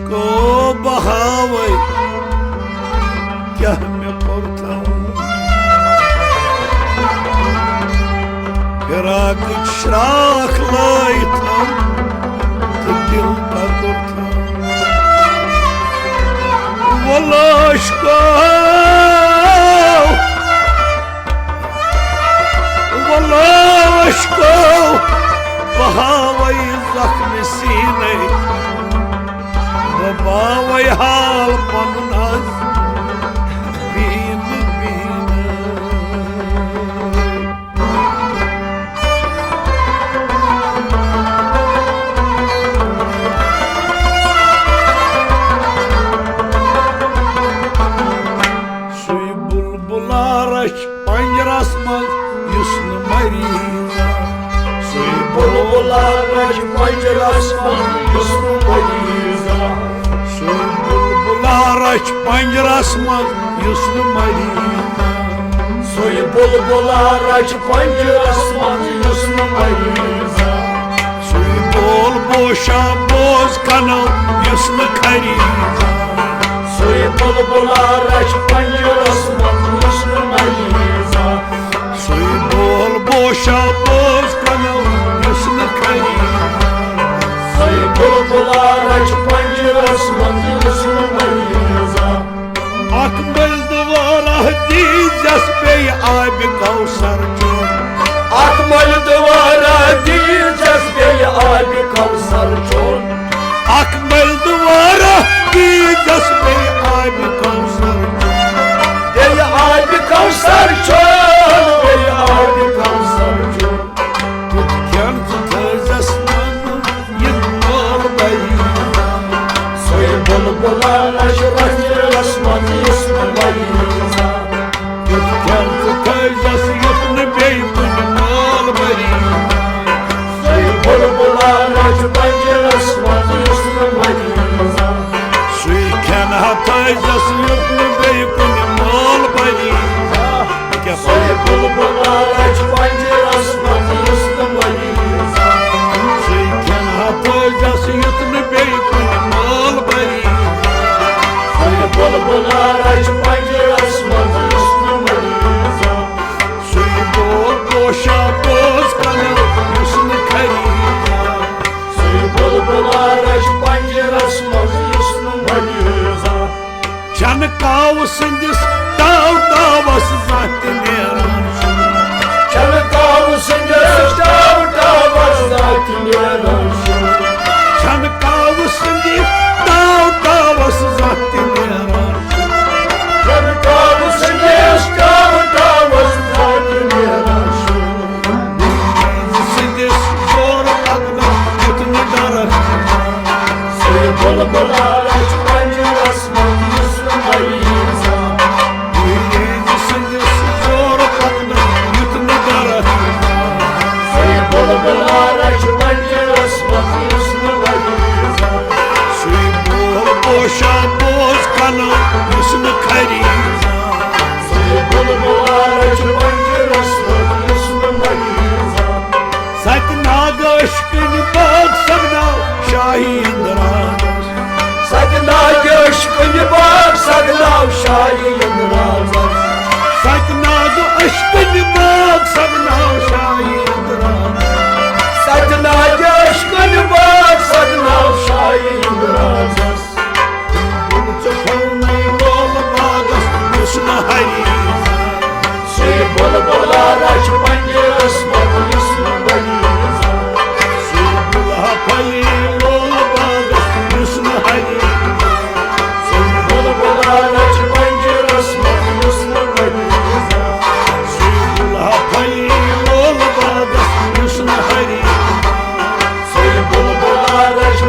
को बहावे क्या मैं करता फिराक श्राख लाइता तो दिल का करता वो लाश को बहावे जख्म सीने बावे हाल पन्नास बीन बीन सुई बुलबुला रच पंजरस मज युस्न मरीजा सुई बुलबुला रच पंजरस मज युस्न मरीजा सुई बुलबुला रच पंजरस मज युस्न मरीजा सुई बुलबुला रच पंजरस मज युस्न मरीजा सुई बोल बोशा बोज कनो युस्न खरीजा सुई बुलबुला रच पंजरस मज युस्न मरीजा सुई बोल बोशा बोज कनो युस्न खरीजा सुई बुलबुला रच पंजरस मज युस्न मरीजा अकबल दोबारा दी जस पे आब कौसर चोर अकबल दोबारा दी जस पे आब कौसर चोर अकबल दोबारा दी जस पे आब कौसर चोर दे आब कौसर चोर दे आब कौसर चोर तुझ ज्ञान जस मन ये बोल बई सोए बुलबुला रच रस्मत युस्न मरीजा तुझ ज्ञान जस युस्न बेई तुझ बोल बई सोए बुलबुला रच रस्मत युस्न मरीजा सोए ज्ञान जस युस्न बेई तुझ बोल बई सोए बुलबुला रच रस्मत युस्न मरीजा सोए ज्ञान जस युस्न बेई तुझ बोल बई बुलबुला रच रस्मत युस्न मरीजा सुई बोल बोशा बोज कनो युस्न खरीजा सुई बुलबुला रच रस्मत युस्न मरीजा जन काव संदिस ताव तावस जात नेरान जन काव संदिस ताव तावस जात नेरान जन काव संदिस ताव तावस जात नेरान बुलबुला रच रस्मत युस्न मरीजा जोर पकना युतन दरद बुलबुला रच रस्मत युस्न मरीजा सुई बोल बोशा बोज कनो युस्न खरीजा सुई बुलबुला रच रस्मत युस्न मरीजा सत नाग अश्किन बाग सबना शाही इंद्राज सतनाग अश्किन बाग सबना शाही इंद्राज सतनाग अश्किन बाग सबना शाही इंद्राज सतनाग अश्किन बाग सबना शाही इंद्राज चफौने बोल बागस युस्न हरीजा सुई बुलबुला रच रस्मत युस्न मरीजा सुई बुलहा फली बोल बागस युस्न हरीजा सुई बुलबुला रच रस्मत युस्न मरीजा सुई बुलहा फली बोल बागस युस्न हरीजा सुई बुलबुला रच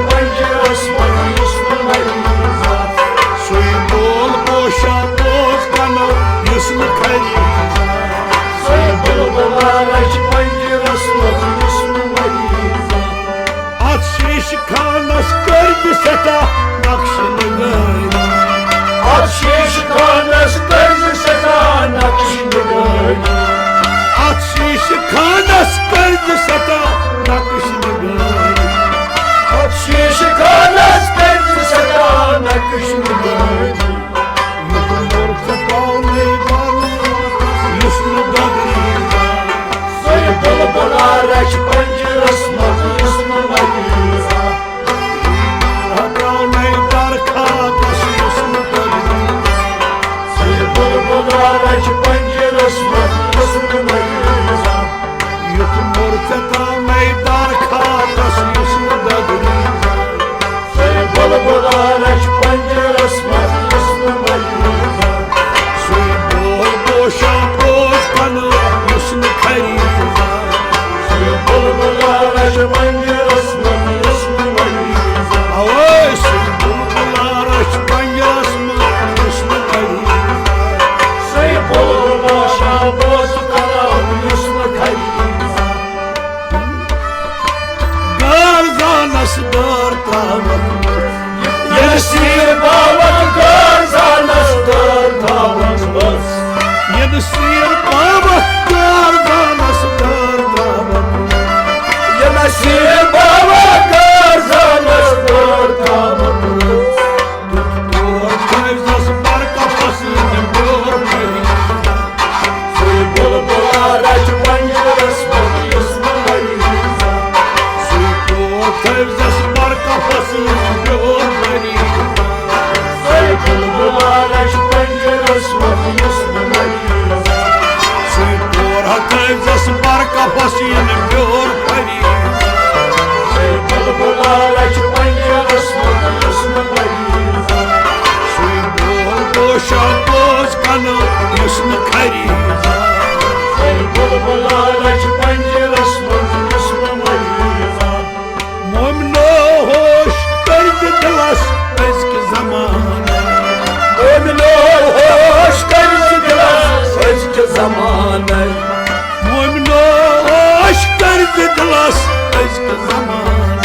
zaman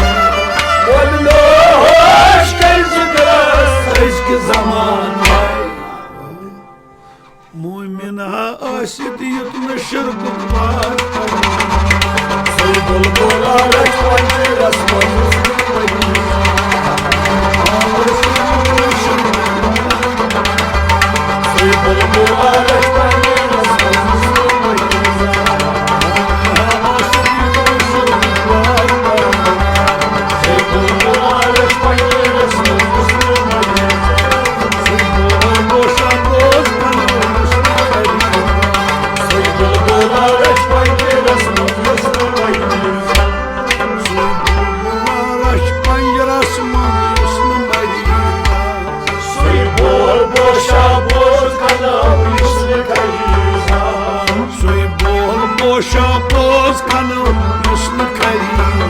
Bollo hoş geldiniz eski zaman Mu'minha aşık yutmuşur kutlar Soy bulbular açmancı rasmanız Soy bulbular açmancı rasmanız Boş kanım Yusnu Karina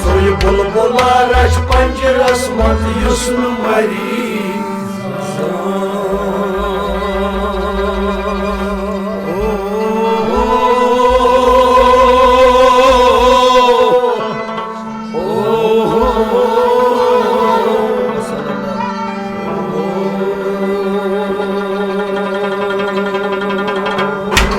Soy bulbular aç pancerasman Yusnu Marina